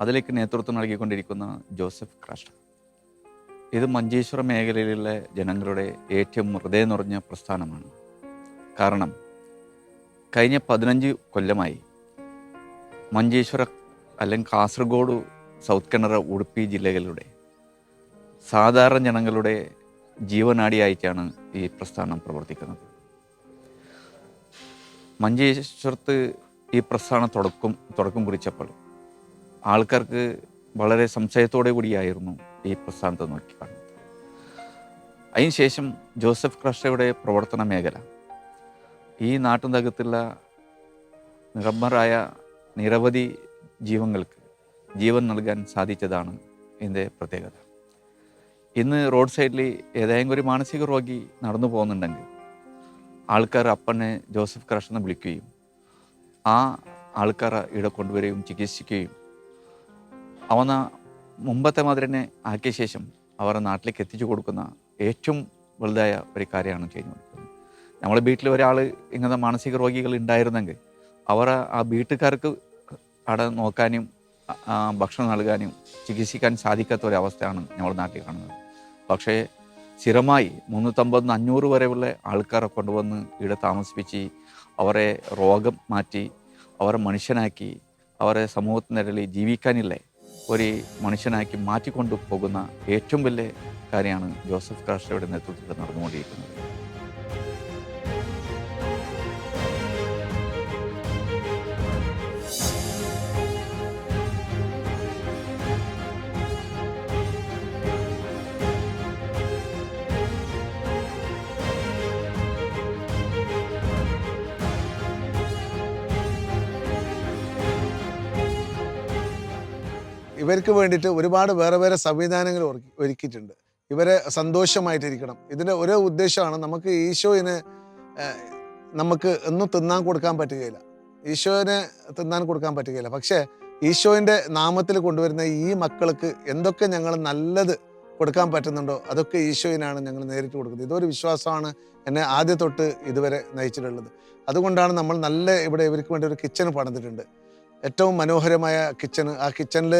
അതിലേക്ക് നേതൃത്വം നൽകിക്കൊണ്ടിരിക്കുന്ന ജോസഫ് ക്രസ്റ്റ്, ഇത് മഞ്ചേശ്വര മേഖലയിലുള്ള ജനങ്ങളുടെ ഏറ്റവും ഹൃദയം നിറഞ്ഞ പ്രസ്ഥാനമാണ്. കാരണം കഴിഞ്ഞ 15 കൊല്ലമായി മഞ്ചേശ്വര അല്ലെങ്കിൽ കാസർഗോഡ്, സൗത്ത് കന്നഡ, ഉടുപ്പി ജില്ലകളുടെ സാധാരണ ജനങ്ങളുടെ ജീവനാഡിയായിട്ടാണ് ഈ പ്രസ്ഥാനം പ്രവർത്തിക്കുന്നത്. മഞ്ചേശ്വരത്ത് ഈ പ്രസ്ഥാനം തുടക്കം കുറിച്ചപ്പോൾ ആൾക്കാർക്ക് വളരെ സംശയത്തോടു കൂടിയായിരുന്നു ഈ പ്രസ്ഥാനത്തെ നോക്കി കാണുന്നത്. അതിനുശേഷം ജോസഫ് ക്രസ്റ്റയുടെ പ്രവർത്തന മേഖല ഈ നാട്ടിനകത്തുള്ള നിരമ്പരായ നിരവധി ജീവങ്ങൾക്ക് ജീവൻ നൽകാൻ സാധിച്ചതാണ് ഇതിൻ്റെ പ്രത്യേകത. ഇന്ന് റോഡ് സൈഡിൽ ഏതെങ്കിലും ഒരു മാനസിക രോഗി നടന്നു പോകുന്നുണ്ടെങ്കിൽ ആൾക്കാർ അപ്പനെ ജോസഫ് ക്രസ്റ്റ് എന്ന് വിളിക്കുകയും ആ ആൾക്കാർ ഇവിടെ കൊണ്ടുവരികയും ചികിത്സിക്കുകയും അവന മുമ്പത്തെ മാതിരി തന്നെ ആക്കിയ ശേഷം അവരെ നാട്ടിലേക്ക് എത്തിച്ചു കൊടുക്കുന്ന ഏറ്റവും വലുതായ ഒരു കാര്യമാണ് ചെയ്യുന്നത്. നമ്മളെ വീട്ടിൽ ഒരാൾ ഇങ്ങനത്തെ മാനസിക രോഗികൾ ഉണ്ടായിരുന്നെങ്കിൽ അവർ ആ വീട്ടുകാർക്ക് അവിടെ നോക്കാനും ഭക്ഷണം നൽകാനും ചികിത്സിക്കാൻ സാധിക്കാത്ത ഒരവസ്ഥയാണ് നമ്മുടെ നാട്ടിൽ കാണുന്നത്. പക്ഷേ സ്ഥിരമായി 350-500 വരെയുള്ള ആൾക്കാരെ കൊണ്ടുവന്ന് ഇവിടെ താമസിപ്പിച്ച് അവരെ രോഗം മാറ്റി അവരെ മനുഷ്യനാക്കി അവരെ സമൂഹത്തിനിടയിൽ ജീവിക്കാനില്ലേ ഒരു മനുഷ്യനാക്കി മാറ്റിക്കൊണ്ടു പോകുന്ന ഏറ്റവും വലിയ കാര്യമാണ് ജോസഫ് ക്രസ്റ്റയുടെ നേതൃത്വത്തിൽ നടന്നുകൊണ്ടിരിക്കുന്നത്. ഇവർക്ക് വേണ്ടിയിട്ട് ഒരുപാട് വേറെ വേറെ സംവിധാനങ്ങൾ ഒരുക്കിയിട്ടുണ്ട്. ഇവരെ സന്തോഷമായിട്ടിരിക്കണം. ഇതിൻ്റെ ഒരേ ഉദ്ദേശമാണ് നമുക്ക് ഈശോയിന് നമുക്ക് ഒന്നും തിന്നാൻ കൊടുക്കാൻ പറ്റുകയില്ല. ഈശോനെ തിന്നാൻ കൊടുക്കാൻ പറ്റുകയില്ല. പക്ഷേ ഈശോൻ്റെ നാമത്തിൽ കൊണ്ടുവരുന്ന ഈ മക്കൾക്ക് എന്തൊക്കെ ഞങ്ങൾ നല്ലത് കൊടുക്കാൻ പറ്റുന്നുണ്ടോ അതൊക്കെ ഈശോയിനാണ് ഞങ്ങൾ നേരിട്ട് കൊടുക്കുന്നത്. ഇതൊരു വിശ്വാസമാണ് എന്നെ ആദ്യം തൊട്ട് ഇതുവരെ നയിച്ചിട്ടുള്ളത്. അതുകൊണ്ടാണ് നമ്മൾ നല്ല ഇവിടെ ഇവർക്ക് വേണ്ടി ഒരു കിച്ചൺ പണിതിട്ടുണ്ട്. ഏറ്റവും മനോഹരമായ കിച്ചണ്. ആ കിച്ചണിൽ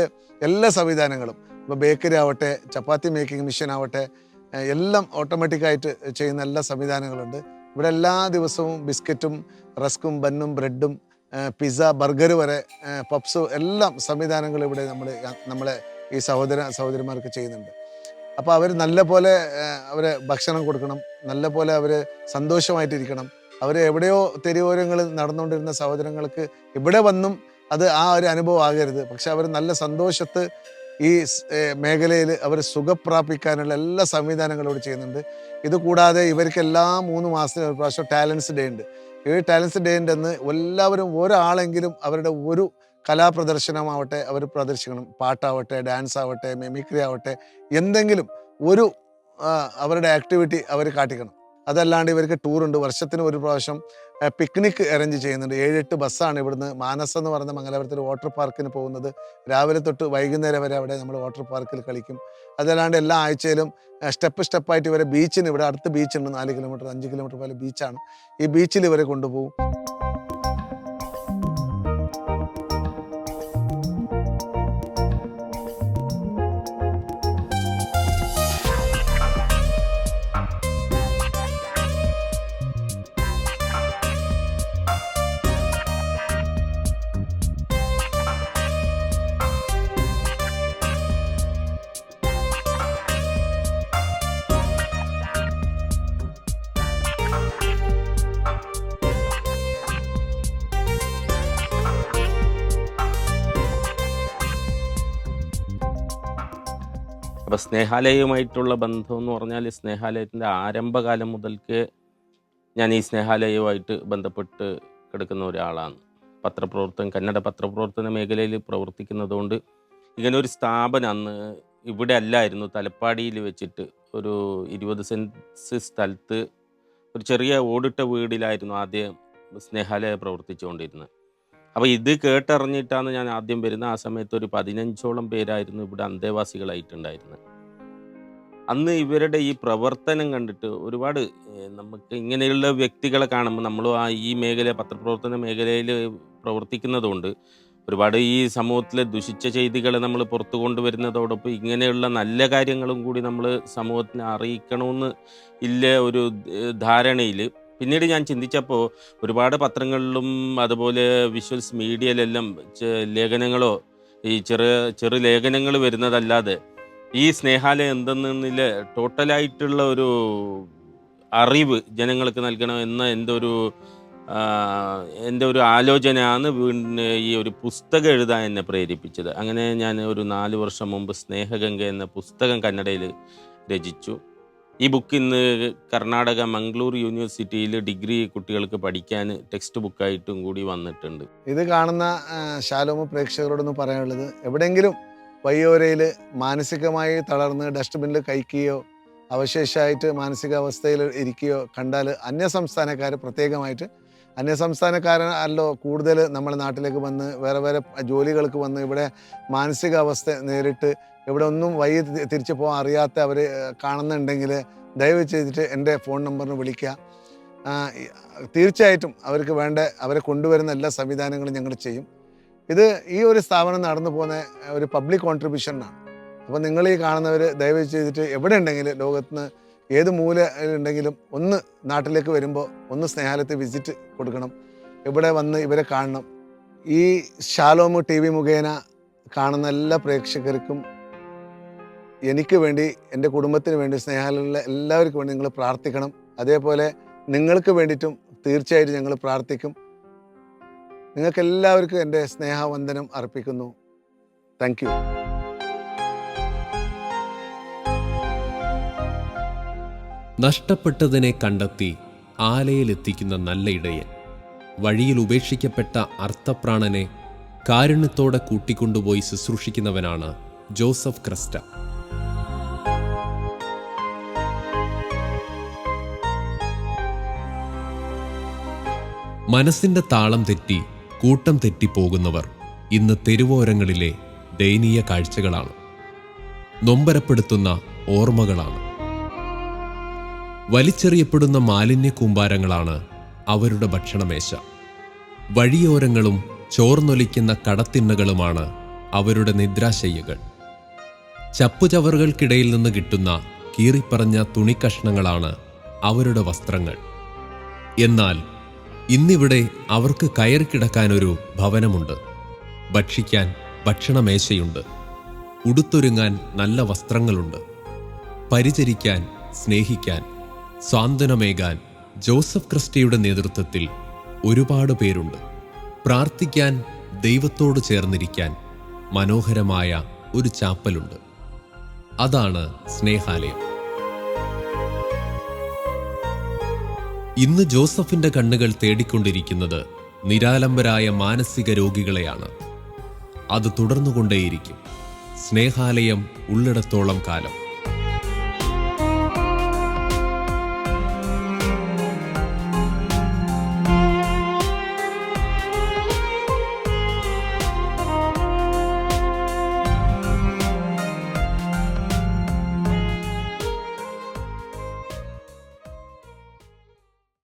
എല്ലാ സംവിധാനങ്ങളും, ഇപ്പോൾ ബേക്കറി ആവട്ടെ, ചപ്പാത്തി മേക്കിംഗ് മെഷീൻ ആവട്ടെ, എല്ലാം ഓട്ടോമാറ്റിക്കായിട്ട് ചെയ്യുന്ന എല്ലാ സംവിധാനങ്ങളുണ്ട്. ഇവിടെ എല്ലാ ദിവസവും ബിസ്ക്കറ്റും റസ്കും ബന്നും ബ്രെഡും പിസ്സ ബർഗർ വരെ പപ്സ് എല്ലാം സംവിധാനങ്ങൾ ഇവിടെ നമ്മളെ ഈ സഹോദരിമാർക്ക് ചെയ്യുന്നുണ്ട്. അപ്പോൾ അവർ നല്ല പോലെ അവരെ ഭക്ഷണം കൊടുക്കണം, നല്ല പോലെ അവർ സന്തോഷമായിട്ടിരിക്കണം. അവർ എവിടെയോ തെരുവോരങ്ങളിൽ നടന്നുകൊണ്ടിരുന്ന സഹോദരങ്ങൾക്ക് ഇവിടെ വന്നും അത് ആ ഒരു അനുഭവം ആകരുത്. പക്ഷെ അവർ നല്ല സന്തോഷത്ത് ഈ മേഖലയിൽ അവർ സുഖപ്രാപിക്കാനുള്ള എല്ലാ സംവിധാനങ്ങളും ഇവിടെ ചെയ്യുന്നുണ്ട്. ഇതുകൂടാതെ ഇവർക്ക് എല്ലാ 3 മാസത്തിലും ഒരു പ്രാവശ്യം ടാലൻസ് ഡേ ഉണ്ട്. ഈ ടാലൻസ് ഡേ ഉണ്ടെന്ന് എല്ലാവരും ഒരാളെങ്കിലും അവരുടെ ഒരു കലാപ്രദർശനമാവട്ടെ അവർ പ്രദർശിക്കണം. പാട്ടാവട്ടെ, ഡാൻസ് ആവട്ടെ, മിമിക്രി ആവട്ടെ, എന്തെങ്കിലും ഒരു അവരുടെ ആക്ടിവിറ്റി അവർ കാട്ടിക്കണം. അതല്ലാണ്ട് ഇവർക്ക് ടൂറുണ്ട്. വർഷത്തിന് ഒരു പ്രാവശ്യം പിക്നിക് അറേഞ്ച് ചെയ്യുന്നുണ്ട്. 7-8 ബസ്സാണ് ഇവിടുന്ന് മാനസ് എന്ന് പറയുന്ന മംഗലാപുരത്തിൽ വാട്ടർ പാർക്കിന് പോകുന്നത്. രാവിലെ തൊട്ട് വൈകുന്നേരം വരെ അവിടെ നമ്മൾ വാട്ടർ പാർക്കിൽ കളിക്കും. അതല്ലാണ്ട് എല്ലാ ആഴ്ചയിലും സ്റ്റെപ്പായിട്ട് ഇവരെ ബീച്ചിന്, ഇവിടെ അടുത്ത് ബീച്ചുണ്ട്, 4 കിലോമീറ്റർ 5 കിലോമീറ്റർ പോലെ ബീച്ചാണ്. ഈ ബീച്ചിൽ ഇവരെ കൊണ്ടുപോകും. അപ്പോൾ സ്നേഹാലയവുമായിട്ടുള്ള ബന്ധം എന്ന് പറഞ്ഞാൽ സ്നേഹാലയത്തിൻ്റെ ആരംഭകാലം മുതൽക്ക് ഞാൻ ഈ സ്നേഹാലയവുമായിട്ട് ബന്ധപ്പെട്ട് കിടക്കുന്ന ഒരാളാണ്. കന്നഡ പത്രപ്രവർത്തന മേഖലയിൽ പ്രവർത്തിക്കുന്നതുകൊണ്ട് ഇങ്ങനെ ഒരു സ്ഥാപനം അന്ന് ഇവിടെ അല്ലായിരുന്നു, തലപ്പാടിയിൽ വെച്ചിട്ട് ഒരു 20 സെൻസ് സ്ഥലത്ത് ഒരു ചെറിയ ഓടിട്ട വീടിലായിരുന്നു ആദ്യം സ്നേഹാലയം പ്രവർത്തിച്ചുകൊണ്ടിരുന്നത്. അപ്പോൾ ഇത് കേട്ടറിഞ്ഞിട്ടാണ് ഞാൻ ആദ്യം വരുന്നത്. ആ സമയത്ത് ഒരു 15ഓളം പേരായിരുന്നു ഇവിടെ അന്തേവാസികളായിട്ടുണ്ടായിരുന്നത്. അന്ന് ഇവരുടെ ഈ പ്രവർത്തനം കണ്ടിട്ട് ഒരുപാട് നമുക്ക് ഇങ്ങനെയുള്ള വ്യക്തികളെ കാണുമ്പോൾ നമ്മളും ഈ പത്രപ്രവർത്തന മേഖലയിൽ പ്രവർത്തിക്കുന്നതുകൊണ്ട് ഒരുപാട് ഈ സമൂഹത്തിലെ ദുഷിച്ച ചെയ്തികളെ നമ്മൾ പുറത്തു കൊണ്ടുവരുന്നതോടൊപ്പം ഇങ്ങനെയുള്ള നല്ല കാര്യങ്ങളും കൂടി നമ്മൾ സമൂഹത്തിനെ അറിയിക്കണമെന്ന് ഇല്ല ഒരു ധാരണയിൽ പിന്നീട് ഞാൻ ചിന്തിച്ചപ്പോൾ ഒരുപാട് പത്രങ്ങളിലും അതുപോലെ വിഷ്വൽസ് മീഡിയയിലെല്ലാം ലേഖനങ്ങളോ ഈ ചെറു ലേഖനങ്ങൾ വരുന്നതല്ലാതെ ഈ സ്നേഹാലയം എന്തെന്നില്ല ടോട്ടലായിട്ടുള്ള ഒരു അറിവ് ജനങ്ങൾക്ക് നൽകണം എന്ന എൻ്റെ ഒരു ആലോചനയാണ് ഈ ഒരു പുസ്തകം എഴുതാൻ എന്നെ പ്രേരിപ്പിച്ചത്. അങ്ങനെ ഞാൻ ഒരു 4 വർഷം മുമ്പ് സ്നേഹഗംഗ എന്ന പുസ്തകം കന്നഡയിൽ രചിച്ചു. ഈ ബുക്ക് ഇന്ന് കർണാടക മംഗ്ലൂർ യൂണിവേഴ്സിറ്റിയിൽ ഡിഗ്രി കുട്ടികൾക്ക് പഠിക്കാൻ ടെക്സ്റ്റ് ബുക്കായിട്ടും കൂടി വന്നിട്ടുണ്ട്. ഇത് കാണുന്ന ശാലോമ പ്രേക്ഷകരോടൊന്ന് പറയാനുള്ളത്, എവിടെയെങ്കിലും വയ്യോരയിൽ മാനസികമായി തളർന്ന് ഡസ്റ്റ്ബിന്നിൽ കഴിക്കുകയോ അവശേഷമായിട്ട് മാനസികാവസ്ഥയിൽ ഇരിക്കുകയോ കണ്ടാൽ അന്യസംസ്ഥാനക്കാർ പ്രത്യേകമായിട്ട്, അന്യസംസ്ഥാനക്കാരല്ലോ കൂടുതൽ നമ്മുടെ നാട്ടിലേക്ക് വന്ന് വേറെ ജോലികൾക്ക് വന്ന് ഇവിടെ മാനസികാവസ്ഥ നേരിട്ട് ഇവിടെ ഒന്നും വഴി തിരിച്ചു പോകാൻ അറിയാത്ത അവർ കാണുന്നുണ്ടെങ്കിൽ ദയവ് ചെയ്തിട്ട് എൻ്റെ ഫോൺ നമ്പറിന് വിളിക്കുക. തീർച്ചയായിട്ടും അവർക്ക് വേണ്ട അവരെ കൊണ്ടുവരുന്ന എല്ലാ സംവിധാനങ്ങളും ഞങ്ങൾ ചെയ്യും. ഇത് ഈ ഒരു സ്ഥാപനം നടന്നു പോകുന്ന ഒരു പബ്ലിക് കോൺട്രിബ്യൂഷനാണ്. അപ്പോൾ നിങ്ങൾ ഈ കാണുന്നവർ ദയവ് ചെയ്തിട്ട് എവിടെ ഉണ്ടെങ്കിലും ലോകത്തിന് ഏത് മൂലയിലുണ്ടെങ്കിലും ഒന്ന് നാട്ടിലേക്ക് വരുമ്പോൾ ഒന്ന് സ്നേഹാലയത്തിൽ വിസിറ്റ് കൊടുക്കണം, ഇവിടെ വന്ന് ഇവരെ കാണണം. ഈ ശാലോമ് TV മുഖേന കാണുന്ന എല്ലാ പ്രേക്ഷകർക്കും എനിക്ക് വേണ്ടി, എൻ്റെ കുടുംബത്തിന് വേണ്ടി, സ്നേഹാലയത്തിലെ എല്ലാവർക്കും വേണ്ടി നിങ്ങൾ പ്രാർത്ഥിക്കണം. അതേപോലെ നിങ്ങൾക്ക് വേണ്ടിയിട്ടും തീർച്ചയായിട്ടും ഞങ്ങൾ പ്രാർത്ഥിക്കും. നിങ്ങൾക്ക് എല്ലാവർക്കും എൻ്റെ സ്നേഹവന്ദനം അർപ്പിക്കുന്നു. Thank you. നഷ്ടപ്പെട്ടതിനെ കണ്ടെത്തി ആലയിലെത്തിക്കുന്ന നല്ല ഇടയൻ, വഴിയിൽ ഉപേക്ഷിക്കപ്പെട്ട അർത്ഥപ്രാണനെ കാരുണ്യത്തോടെ കൂട്ടിക്കൊണ്ടുപോയി ശുശ്രൂഷിക്കുന്നവനാണ് ജോസഫ് ക്രസ്റ്റ. മനസ്സിന്റെ താളം തെറ്റി കൂട്ടം തെറ്റിപ്പോകുന്നവർ ഇന്ന് തെരുവോരങ്ങളിലെ ദയനീയ കാഴ്ചകളാണ്, നൊമ്പരപ്പെടുത്തുന്ന ഓർമ്മകളാണ്. വലിച്ചെറിയപ്പെടുന്ന മാലിന്യ കൂമ്പാരങ്ങളാണ് അവരുടെ ഭക്ഷണമേശ. വഴിയോരങ്ങളും ചോർന്നൊലിക്കുന്ന കടത്തിണ്ണകളുമാണ് അവരുടെ നിദ്രാശയ്യകൾ. ചപ്പുചവറുകൾക്കിടയിൽ നിന്ന് കിട്ടുന്ന കീറിപ്പറഞ്ഞ തുണിക്കഷ്ണങ്ങളാണ് അവരുടെ വസ്ത്രങ്ങൾ. എന്നാൽ ഇന്നിവിടെ അവർക്ക് കയറിക്കിടക്കാനൊരു ഭവനമുണ്ട്, ഭക്ഷിക്കാൻ ഭക്ഷണമേശയുണ്ട്, ഉടുത്തൊരുങ്ങാൻ നല്ല വസ്ത്രങ്ങളുണ്ട്, പരിചരിക്കാൻ, സ്നേഹിക്കാൻ, സാന്ത്വനമേകാൻ ജോസഫ് ക്രിസ്റ്റയുടെ നേതൃത്വത്തിൽ ഒരുപാട് പേരുണ്ട്. പ്രാർത്ഥിക്കാൻ, ദൈവത്തോട് ചേർന്നിരിക്കാൻ മനോഹരമായ ഒരു ചാപ്പലുണ്ട്. അതാണ് സ്നേഹാലയം. ഇന്ന് ജോസഫിന്റെ കണ്ണുകൾ തേടിക്കൊണ്ടിരിക്കുന്നത് നിരാലംബരായ മാനസിക രോഗികളെയാണ്. അത് തുടർന്നുകൊണ്ടേയിരിക്കും സ്നേഹാലയം ഉള്ളിടത്തോളം കാലം.